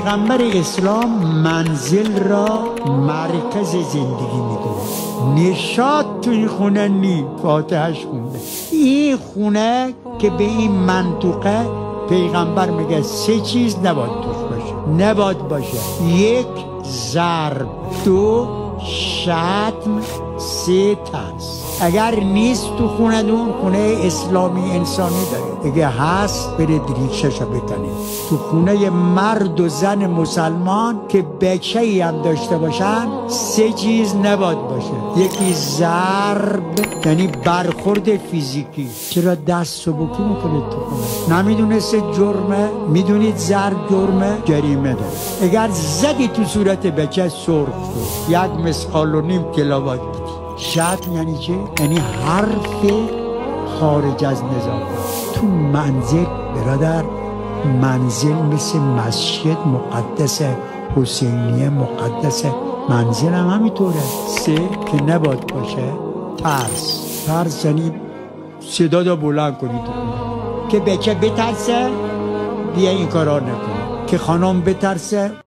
پیغمبر اسلام منزل را مرکز زندگی میدونه. نشاط تو این خونه نی، فاتحش خونده. این خونه که به این منطقه پیغمبر میگه 3 چیز نباید توش باشه. نباید باشه 1 ضرب، 2 شتم، 3 ترس. اگر نیست تو خونه دون، خونه اسلامی انسانی داره. اگه هست برید ریشه‌شو بکنید. تو خونه مرد و زن مسلمان که بچه‌ای هم داشته باشن 3 چیز نباید باشه. 1 ضرب، یعنی برخورد فیزیکی. چرا دست سبکی میکنید تو خونه؟ نمیدونست جرمه؟ میدونید ضرب جرمه؟ جریمه داره. اگر زدی تو صورت بچه سرخ شد، 1 مسقال و نیم تلاوت بدی. شتم یعنی چه؟ یعنی حرف خارج از نظام. تو منزل برادر، منزل مثل مسجد مقدسه، حسینیه مقدسه، منزل هم همینطوره. 3 که نباید باشه ترس. ترس یعنی صدا دا بلند کنید که بچه بترسه بیا این کارا نکنه، که خانم بترسه